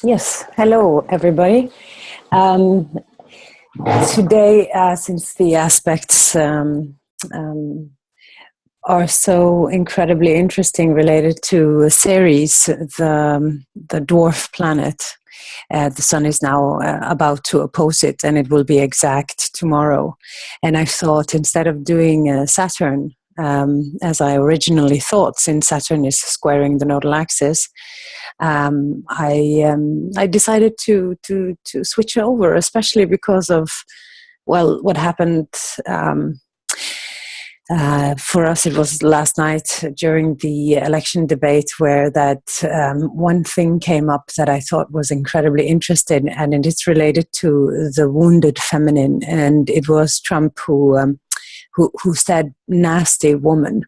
Yes, hello everybody. Um, Today, since the aspects um, are so incredibly interesting related to Ceres, the dwarf planet, the sun is now about to oppose it, and it will be exact tomorrow. And I thought, instead of doing Saturn, as I originally thought, since Saturn is squaring the nodal axis, I decided to switch over, especially because of, well, what happened. For us, it was last night during the election debate where that one thing came up that I thought was incredibly interesting, and it is related to the wounded feminine. And it was Trump who said "nasty woman."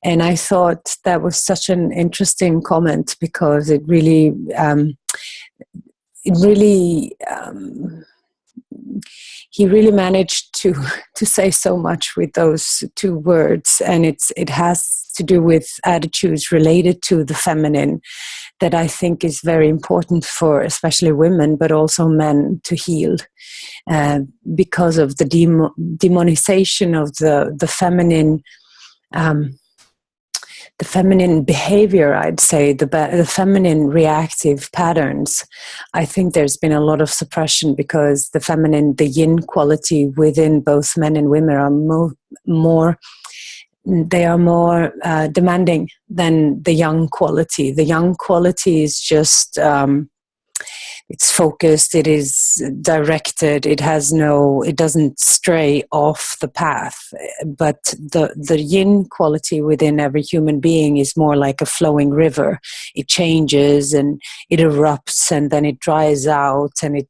And I thought that was such an interesting comment because it really, he really managed to say so much with those two words, and it has to do with attitudes related to the feminine that I think is very important for especially women, but also men, to heal, because of the demonization of the feminine. The feminine behavior, I'd say, the feminine reactive patterns. I think there's been a lot of suppression because the feminine, the yin quality within both men and women are more demanding than the yang quality. The yang quality is just it's focused, it is directed, it doesn't stray off the path. But the yin quality within every human being is more like a flowing river. It changes and it erupts and then it dries out, and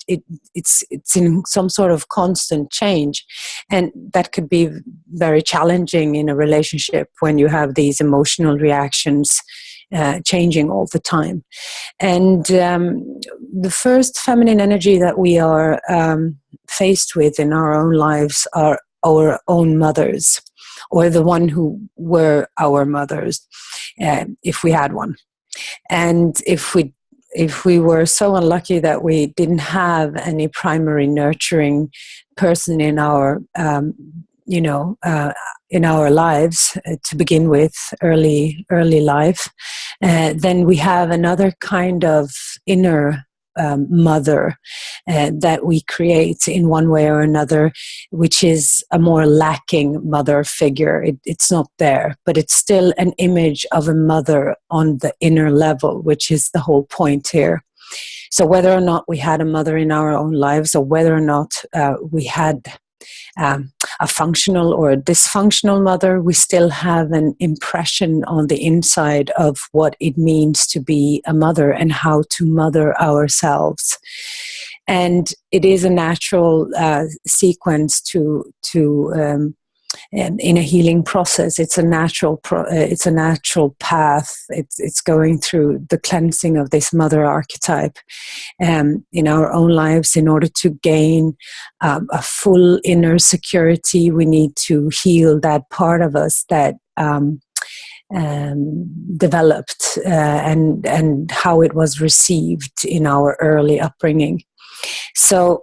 it's in some sort of constant change. And that could be very challenging in a relationship when you have these emotional reactions changing all the time. And the first feminine energy that we are faced with in our own lives are our own mothers, or the one who were our mothers, if we had one. And if we were so unlucky that we didn't have any primary nurturing person in our in our lives to begin with, early life, then we have another kind of inner mother that we create in one way or another, which is a more lacking mother figure. It's not there, but it's still an image of a mother on the inner level, which is the whole point here. So whether or not we had a mother in our own lives, or whether or not we had a functional or a dysfunctional mother, we still have an impression on the inside of what it means to be a mother and how to mother ourselves. And it is a natural sequence to in a healing process. It's a natural path. It's going through the cleansing of this mother archetype in our own lives. In order to gain a full inner security, we need to heal that part of us that developed and how it was received in our early upbringing. So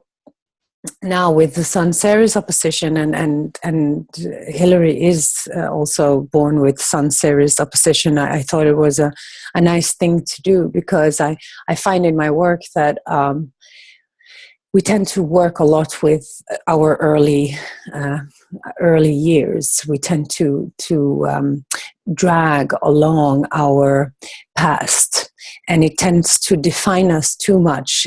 now with the Sun Ceres opposition, and Hillary is also born with Sun Ceres opposition, I thought it was a nice thing to do, because I find in my work that we tend to work a lot with our early years. We tend to drag along our past, and it tends to define us too much.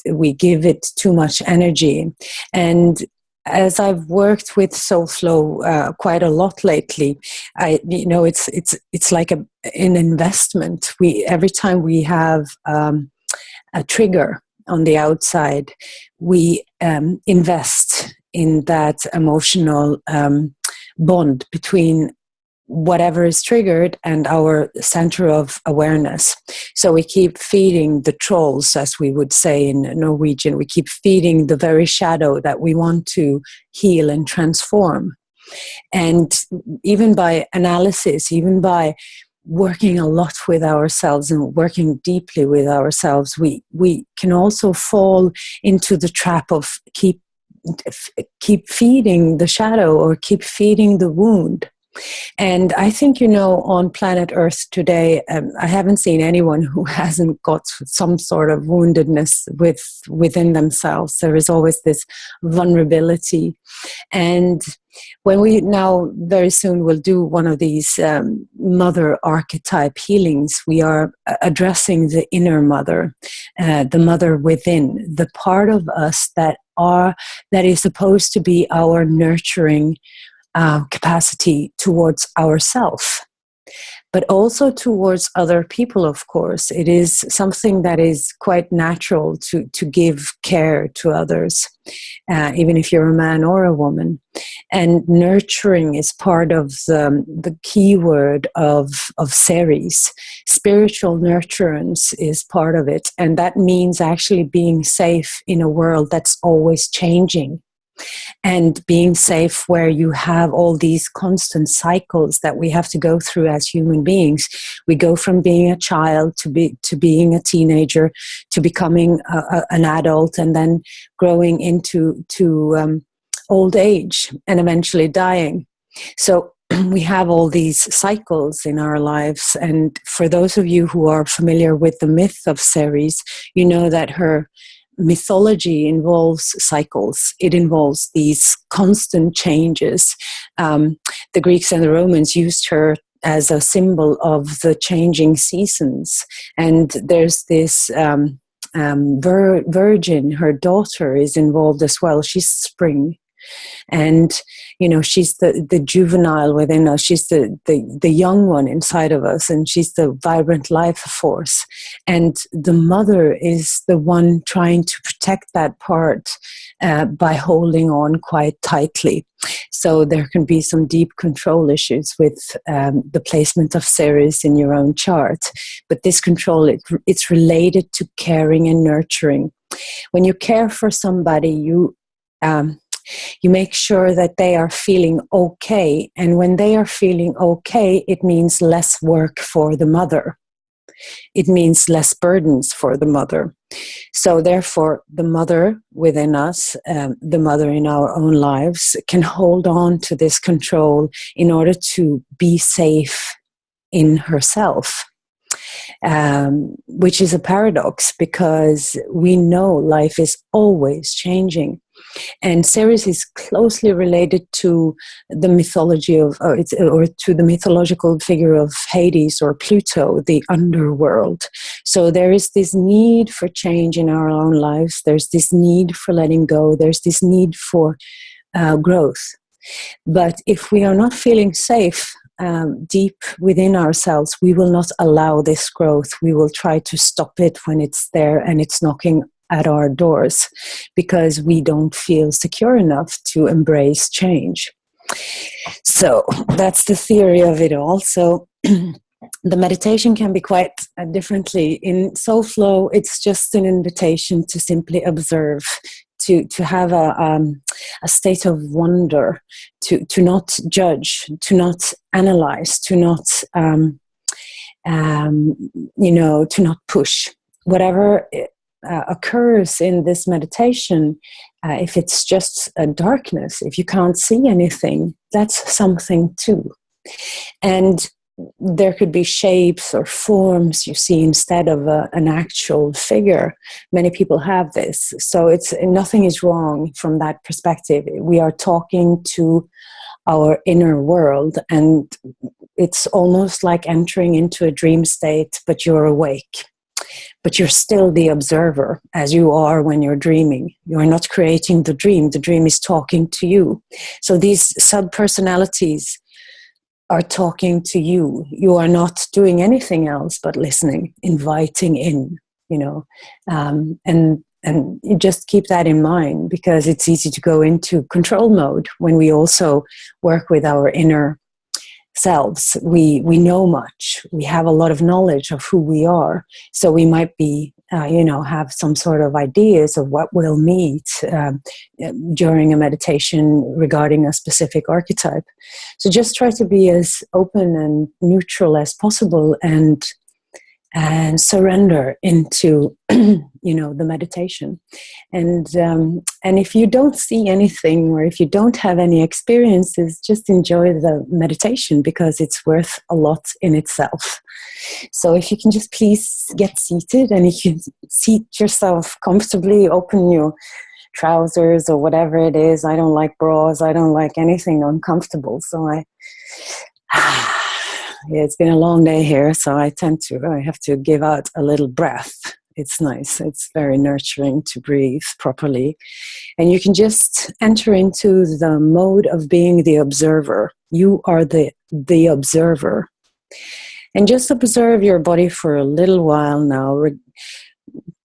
We give it too much energy. And as I've worked with SoulFlow quite a lot lately, it's like an investment. Every time we have a trigger on the outside, we invest in that emotional bond between whatever is triggered and our center of awareness. So we keep feeding the trolls, as we would say in Norwegian. We keep feeding the very shadow that we want to heal and transform. And even by analysis, even by working a lot with ourselves and working deeply with ourselves, we can also fall into the trap of keep feeding the shadow or keep feeding the wound. And I think, on planet Earth today, I haven't seen anyone who hasn't got some sort of woundedness within themselves. There is always this vulnerability. And when we now very soon will do one of these mother archetype healings, we are addressing the inner mother, the mother within, the part of us that is supposed to be our nurturing capacity towards ourselves, but also towards other people, of course. It is something that is quite natural to give care to others, even if you're a man or a woman. And nurturing is part of the key word of Ceres. Spiritual nurturance is part of it, and that means actually being safe in a world that's always changing. And being safe where you have all these constant cycles that we have to go through as human beings. We go from being a child to being a teenager, to becoming an adult, and then growing into old age and eventually dying. So we have all these cycles in our lives. And for those of you who are familiar with the myth of Ceres, you know that her mythology involves cycles. It involves these constant changes. The Greeks and the Romans used her as a symbol of the changing seasons. And there's this Virgin, her daughter, is involved as well. She's spring. And, she's the juvenile within us. She's the young one inside of us, and she's the vibrant life force. And the mother is the one trying to protect that part by holding on quite tightly. So there can be some deep control issues with the placement of Ceres in your own chart. But this control, it's related to caring and nurturing. When you care for somebody, you make sure that they are feeling okay. And when they are feeling okay, it means less work for the mother. It means less burdens for the mother. So therefore, the mother within us, the mother in our own lives, can hold on to this control in order to be safe in herself. Which is a paradox, because we know life is always changing. And Ceres is closely related to the mythology or to the mythological figure of Hades or Pluto, the underworld. So there is this need for change in our own lives. There's this need for letting go. There's this need for growth. But if we are not feeling safe deep within ourselves, we will not allow this growth. We will try to stop it when it's there and it's knocking at our doors, because we don't feel secure enough to embrace change. So that's the theory of it all. So the meditation can be quite differently. In SoulFlow, it's just an invitation to simply observe, to have a state of wonder, to not judge, to not analyze, to not to not push. Whatever occurs in this meditation, if it's just a darkness, if you can't see anything, that's something too. And there could be shapes or forms you see instead of an actual figure. Many people have this. So nothing is wrong from that perspective. We are talking to our inner world, and it's almost like entering into a dream state, but you're awake. But you're still the observer, as you are when you're dreaming. You're not creating the dream. The dream is talking to you. So these sub-personalities are talking to you. You are not doing anything else but listening, inviting in, and you just keep that in mind, because it's easy to go into control mode when we also work with our inner selves. We know much. We have a lot of knowledge of who we are. So we might be have some sort of ideas of what we'll meet during a meditation regarding a specific archetype. So just try to be as open and neutral as possible, and surrender into the meditation. And if you don't see anything, or if you don't have any experiences, just enjoy the meditation, because it's worth a lot in itself. So if you can just please get seated, and you can seat yourself comfortably, open your trousers or whatever it is. I don't like bras, I don't like anything uncomfortable, so yeah, it's been a long day here, so I have to give out a little breath. It's nice. It's very nurturing to breathe properly. And you can just enter into the mode of being the observer. You are the observer. And just observe your body for a little while now.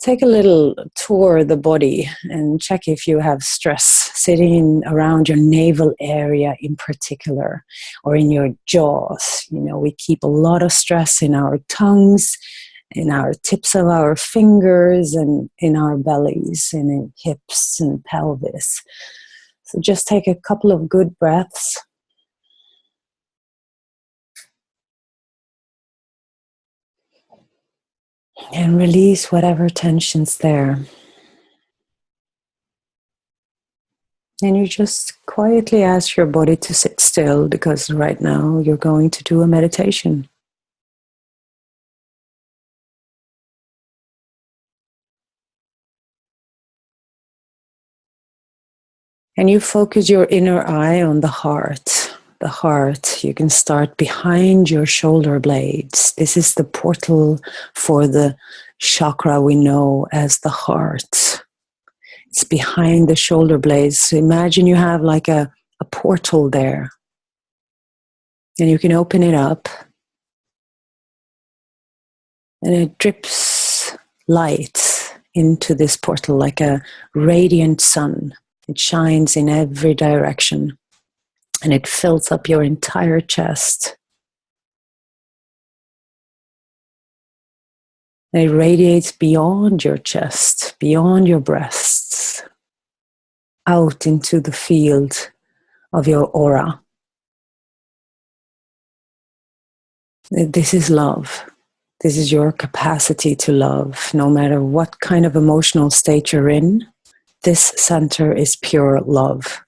Take a little tour of the body and check if you have stress sitting around your navel area in particular, or in your jaws. We keep a lot of stress in our tongues, in our tips of our fingers, and in our bellies, and in hips and pelvis. So just take a couple of good breaths. And release whatever tension's there. And you just quietly ask your body to sit still, because right now you're going to do a meditation. And you focus your inner eye on the heart. The heart, you can start behind your shoulder blades. This is the portal for the chakra we know as the heart. It's behind the shoulder blades. So imagine you have like a portal there. And you can open it up. And it drips light into this portal like a radiant sun. It shines in every direction. And it fills up your entire chest. And it radiates beyond your chest, beyond your breasts, out into the field of your aura. This is love. This is your capacity to love. No matter what kind of emotional state you're in, this center is pure love.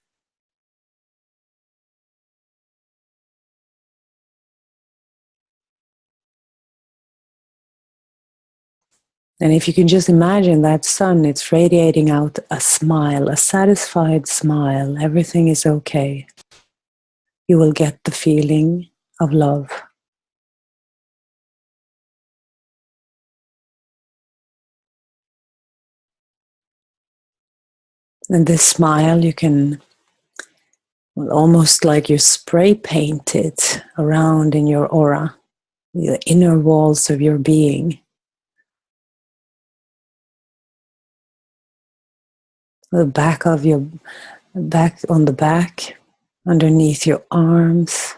And if you can just imagine that sun, it's radiating out a smile, a satisfied smile. Everything is okay. You will get the feeling of love. And this smile, you can almost like you spray paint it around in your aura, the inner walls of your being. The back of your back, on the back, underneath your arms,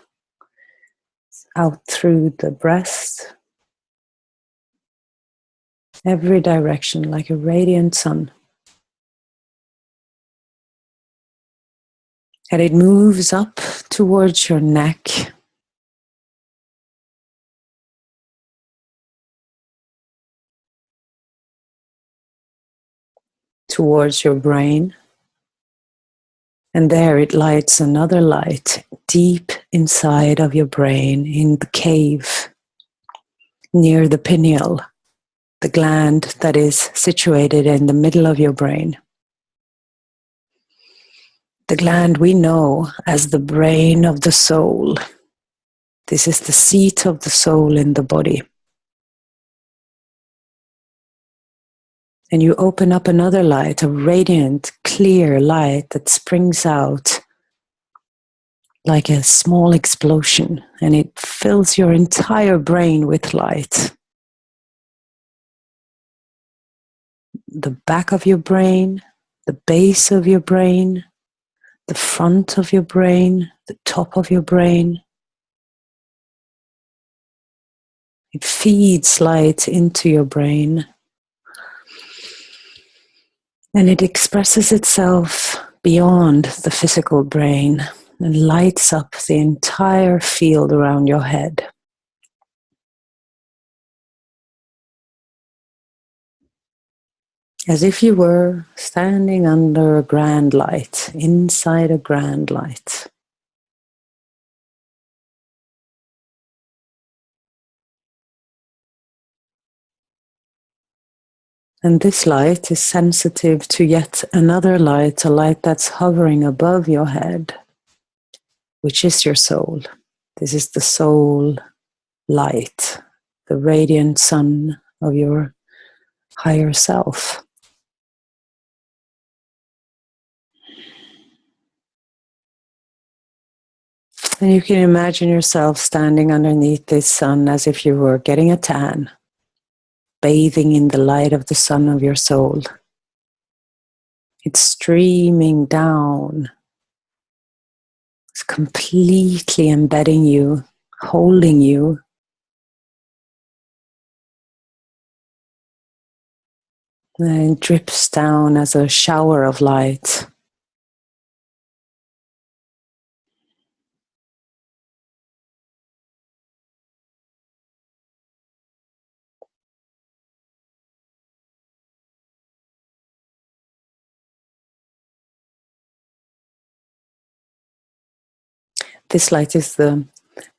out through the breast, every direction like a radiant sun. And it moves up towards your neck, towards your brain. And there it lights another light deep inside of your brain, in the cave, near the pineal, the gland that is situated in the middle of your brain. The gland we know as the brain of the soul. This is the seat of the soul in the body. And you open up another light, a radiant, clear light that springs out like a small explosion, and it fills your entire brain with light. The back of your brain, the base of your brain, the front of your brain, the top of your brain. It feeds light into your brain, And it expresses itself beyond the physical brain and lights up the entire field around your head. As if you were standing under a grand light, inside a grand light. And this light is sensitive to yet another light, a light that's hovering above your head, which is your soul. This is the soul light, the radiant sun of your higher self. And you can imagine yourself standing underneath this sun as if you were getting a tan, bathing in the light of the sun of your soul. It's streaming down. It's completely embedding you, holding you. And it drips down as a shower of light. This light is the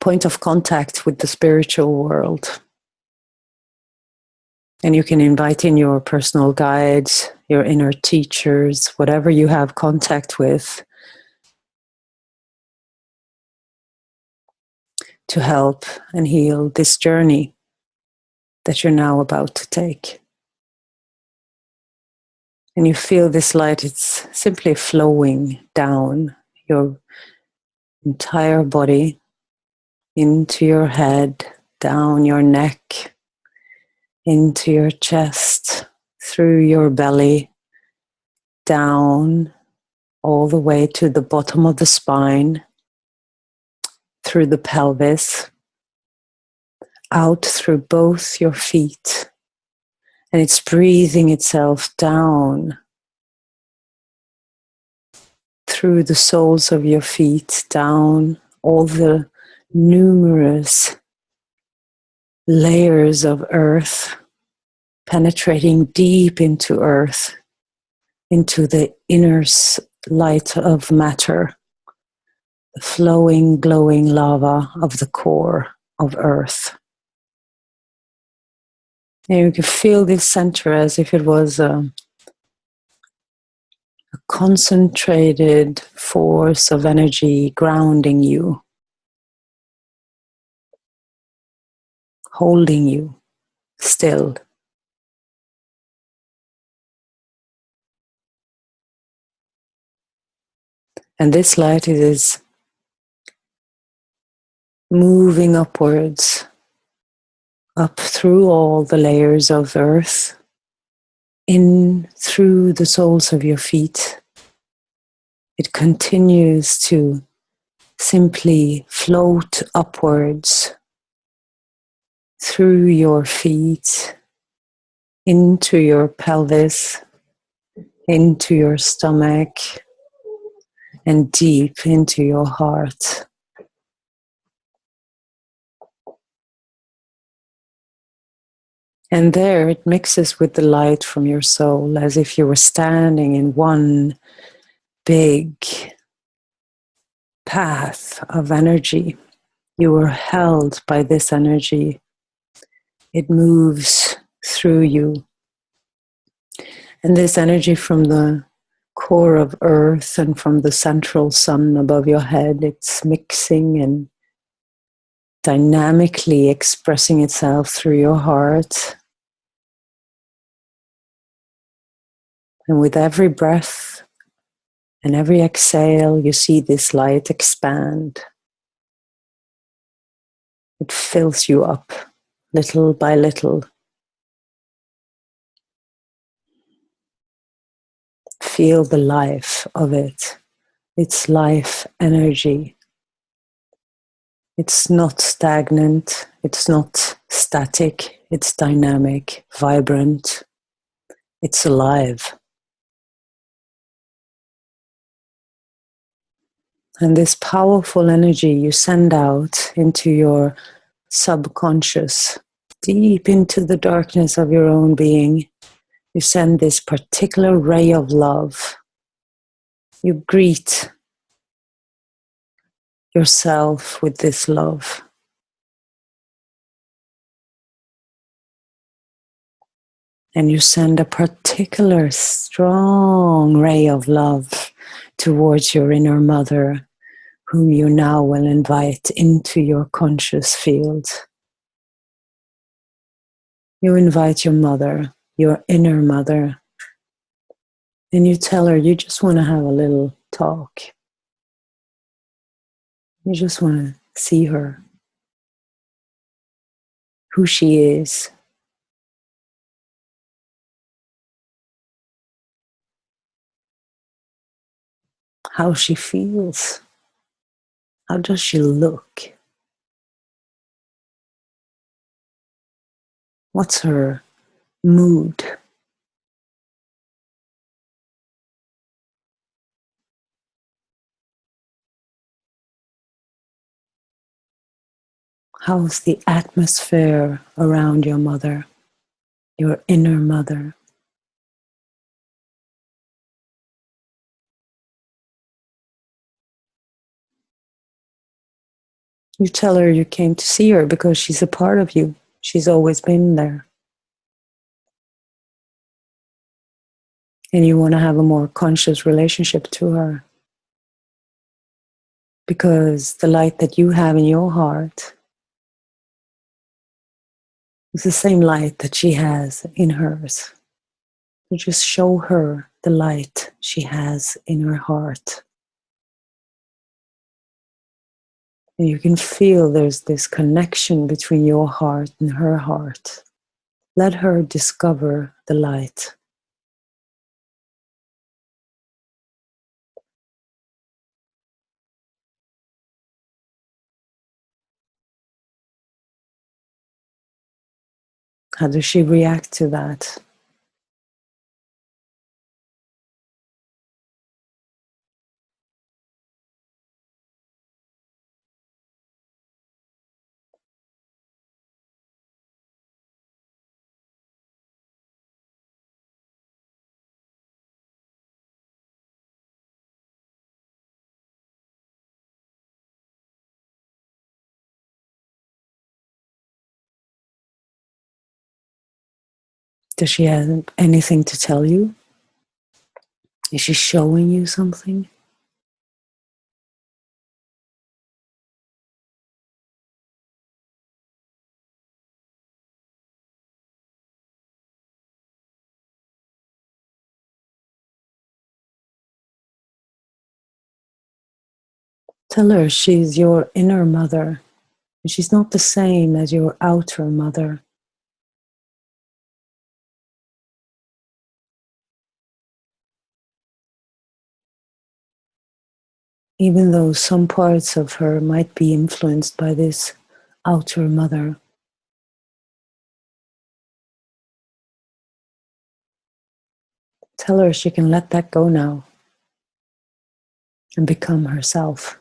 point of contact with the spiritual world. And you can invite in your personal guides, your inner teachers, whatever you have contact with, to help and heal this journey that you're now about to take. And you feel this light, it's simply flowing down your entire body, into your head, down your neck, into your chest, through your belly, down all the way to the bottom of the spine, through the pelvis, out through both your feet. And it's breathing itself down through the soles of your feet, down all the numerous layers of earth, penetrating deep into earth, into the inner light of matter, the flowing, glowing lava of the core of earth. And you can feel this center as if it was a concentrated force of energy grounding you, holding you still. And this light is moving upwards, up through all the layers of earth, in through the soles of your feet. It continues to simply float upwards through your feet, into your pelvis, into your stomach, and deep into your heart. And there it mixes with the light from your soul, as if you were standing in one big path of energy. You were held by this energy. It moves through you. And this energy from the core of earth and from the central sun above your head, it's mixing and dynamically expressing itself through your heart. And with every breath and every exhale, you see this light expand. It fills you up little by little. Feel the life of it. It's life energy. It's not stagnant. It's not static. It's dynamic, vibrant. It's alive. And this powerful energy you send out into your subconscious, deep into the darkness of your own being. You send this particular ray of love. You greet yourself with this love. And you send a particular strong ray of love towards your inner mother, whom you now will invite into your conscious field. You invite your mother, your inner mother, and you tell her you just want to have a little talk. You just want to see her, who she is. How she feels. How does she look? What's her mood? How's the atmosphere around your mother, your inner mother? You tell her you came to see her because she's a part of you. She's always been there. And you want to have a more conscious relationship to her. Because the light that you have in your heart is the same light that she has in hers. So just show her the light she has in her heart. And you can feel there's this connection between your heart and her heart. Let her discover the light. How does she react to that? Does she have anything to tell you? Is she showing you something? Tell her she's your inner mother. And she's not the same as your outer mother. Even though some parts of her might be influenced by this outer mother. Tell her she can let that go now and become herself.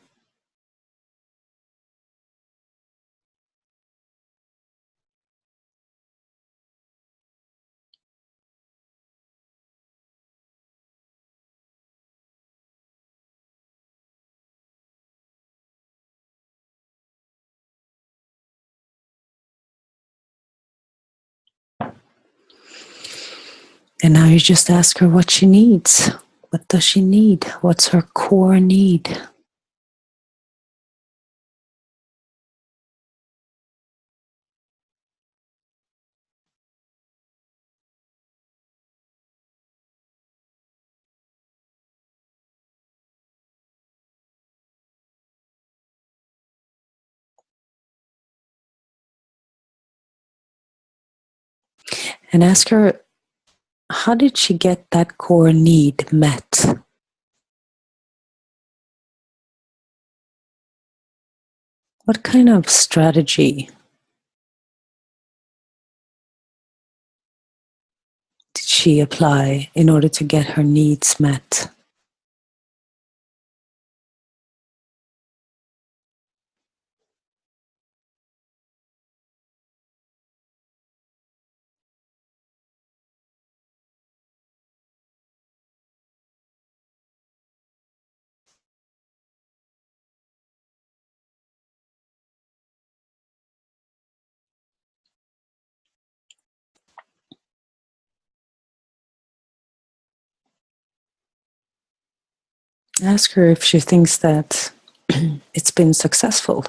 And now you just ask her what she needs. What does she need? What's her core need? And ask her, how did she get that core need met? What kind of strategy did she apply in order to get her needs met? Ask her if she thinks that it's been successful.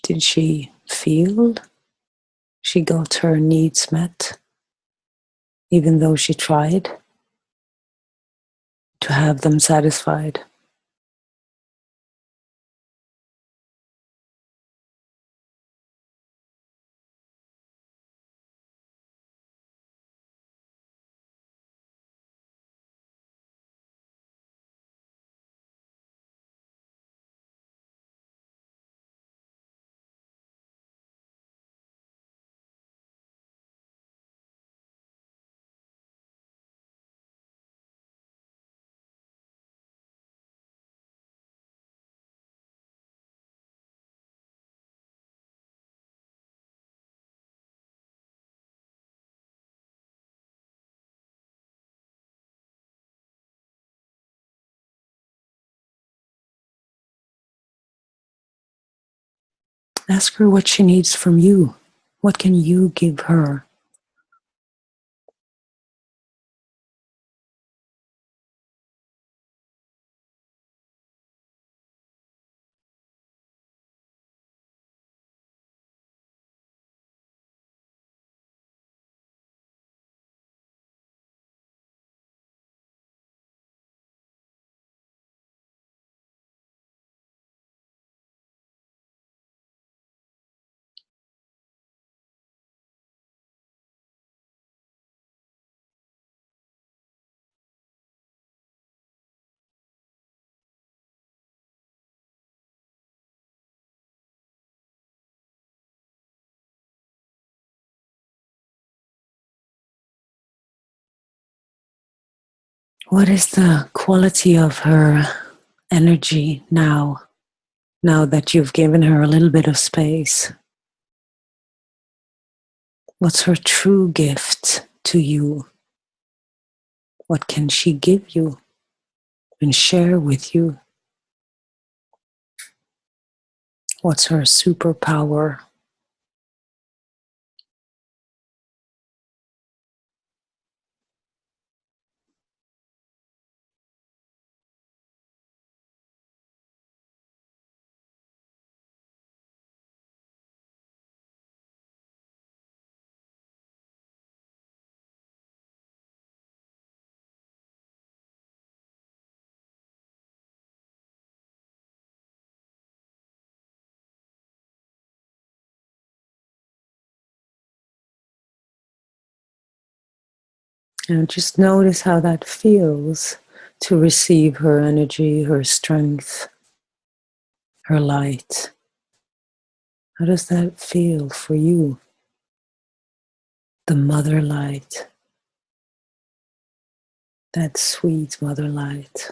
Did she feel she got her needs met, even though she tried to have them satisfied? Ask her what she needs from you. What can you give her? What is the quality of her energy now that you've given her a little bit of space? What's her true gift to you? What can she give you and share with you? What's her superpower? And just notice how that feels to receive her energy, her strength, her light. How does that feel for you? The mother light, that sweet mother light.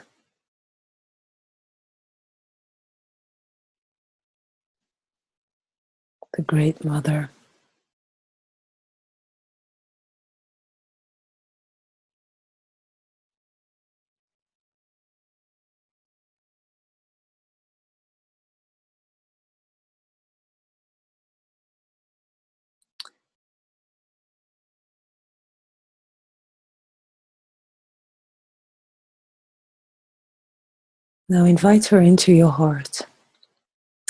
The great mother. Now invite her into your heart,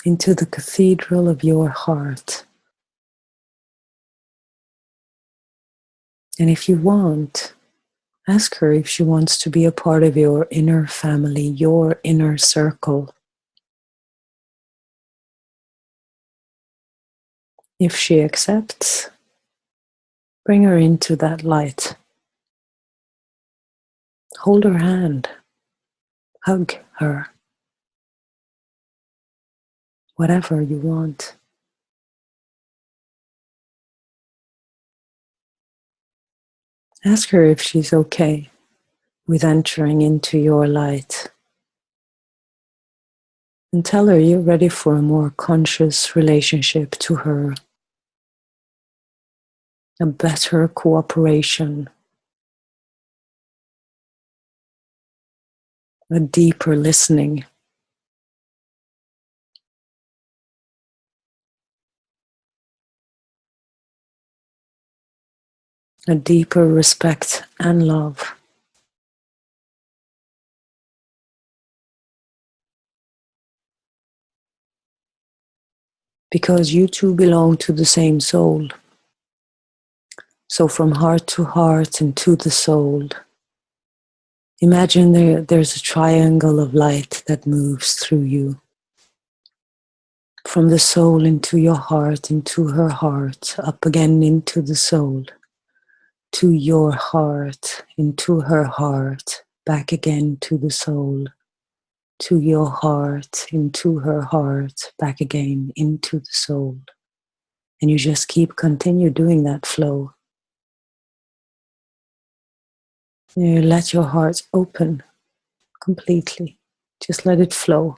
into the cathedral of your heart. And if you want, ask her if she wants to be a part of your inner family, your inner circle. If she accepts, bring her into that light. Hold her hand, hug her, whatever you want. Ask her if she's okay with entering into your light. And tell her you're ready for a more conscious relationship to her, a better cooperation, a deeper listening, a deeper respect and love. because you two belong to the same soul. So from heart to heart and to the soul, imagine there's a triangle of light that moves through you. From the soul into your heart, into her heart, up again into the soul, to your heart, into her heart, back again to the soul, to your heart, into her heart, back again into the soul. And you just continue doing that flow. You let your heart open completely. Just let it flow.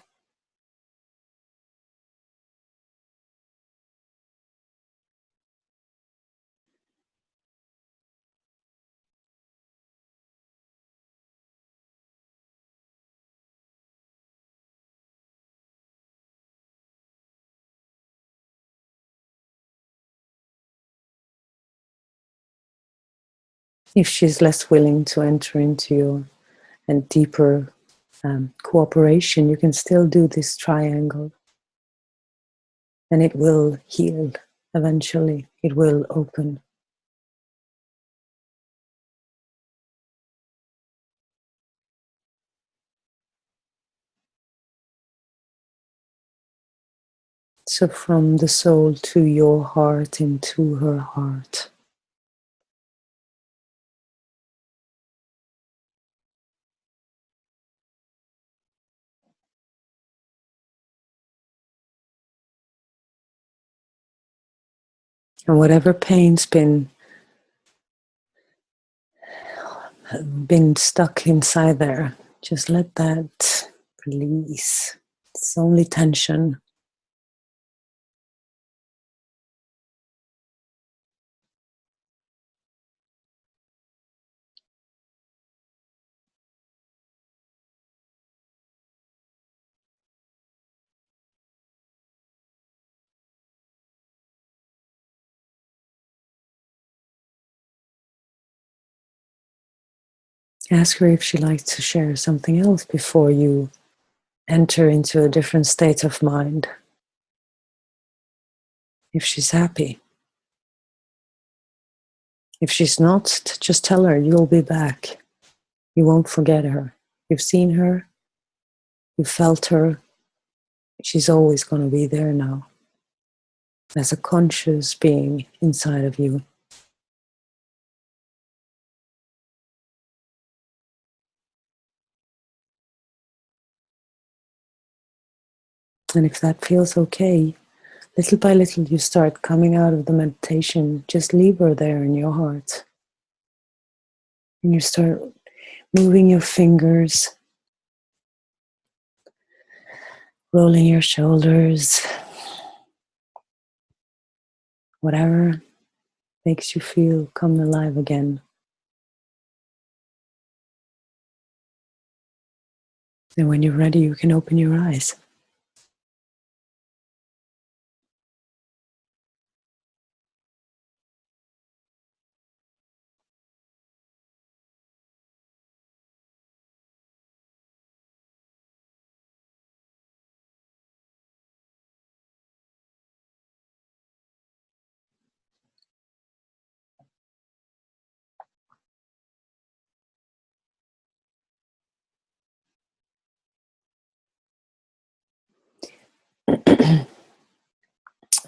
If she's less willing to enter into your and deeper cooperation, you can still do this triangle, and it will heal eventually. It will open. So from the soul to your heart, into her heart. And whatever pain's been stuck inside there, just let that release. It's only tension. Ask her if she likes to share something else before you enter into a different state of mind. If she's happy. If she's not, just tell her you'll be back. You won't forget her. You've seen her. You felt her. She's always going to be there now. As a conscious being inside of you. And if that feels okay, little by little you start coming out of the meditation. Just leave her there in your heart. And you start moving your fingers, rolling your shoulders, whatever makes you feel come alive again. And when you're ready, you can open your eyes.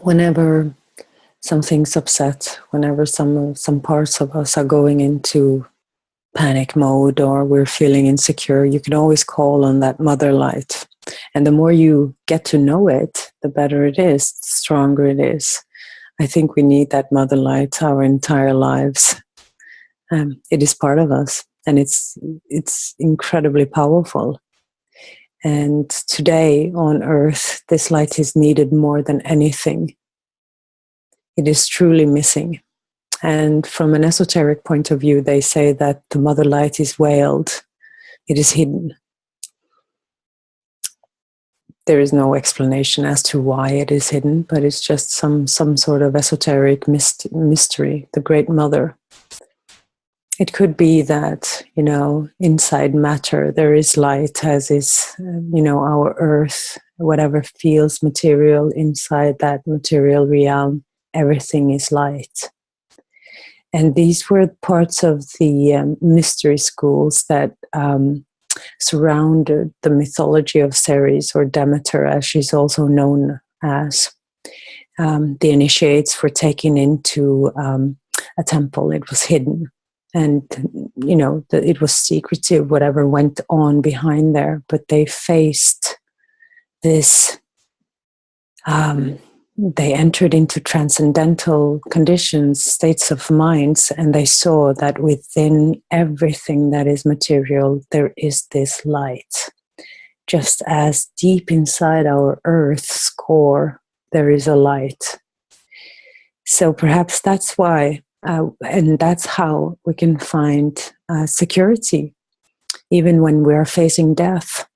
Whenever something's upset, whenever some parts of us are going into panic mode or we're feeling insecure, you can always call on that mother light. And the more you get to know it, the better it is, the stronger it is. I think we need that mother light our entire lives. It is part of us, and it's incredibly powerful. And today on Earth, this light is needed more than anything. It is truly missing. And from an esoteric point of view, they say that the mother light is veiled. It is hidden. There is no explanation as to why it is hidden, but it's just some sort of esoteric mystery, the Great Mother. It could be that, inside matter there is light, as is, our Earth whatever feels material inside that material realm, everything is light. And these were parts of the mystery schools that surrounded the mythology of Ceres, or Demeter, as she's also known as. The initiates were taken into a temple. It was hidden. And, it was secretive, whatever went on behind there. But they faced this, they entered into transcendental conditions, states of minds, and they saw that within everything that is material, there is this light. Just as deep inside our Earth's core, there is a light. So perhaps that's why, and that's how we can find security, even when we are facing death.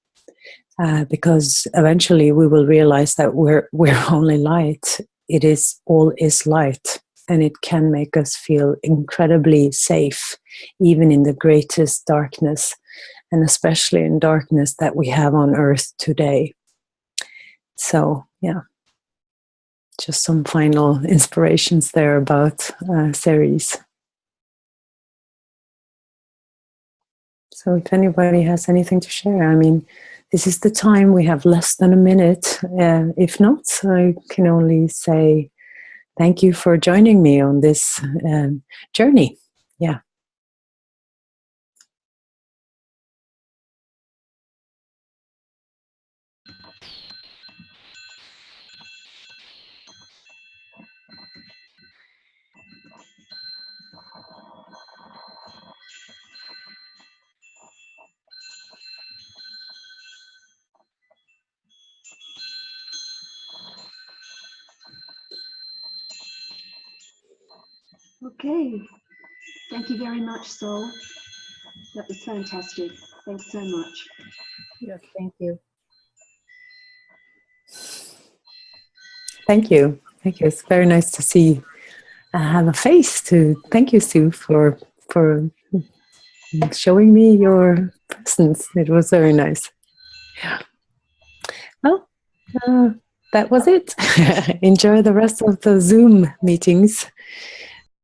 Because eventually we will realize that we're only light. It is all is light, and it can make us feel incredibly safe, even in the greatest darkness, and especially in darkness that we have on Earth today. So, yeah, just some final inspirations there about Ceres. So if anybody has anything to share, I mean, this is the time. We have less than a minute. If not, I can only say thank you for joining me on this journey. Yeah. Okay, thank you very much, Soul. That was fantastic. Thanks so much. Yes, thank you. Thank you. Thank you. It's very nice to see. Have a face to. Thank you, Sue, for showing me your presence. It was very nice. Yeah. Well, that was it. Enjoy the rest of the Zoom meetings.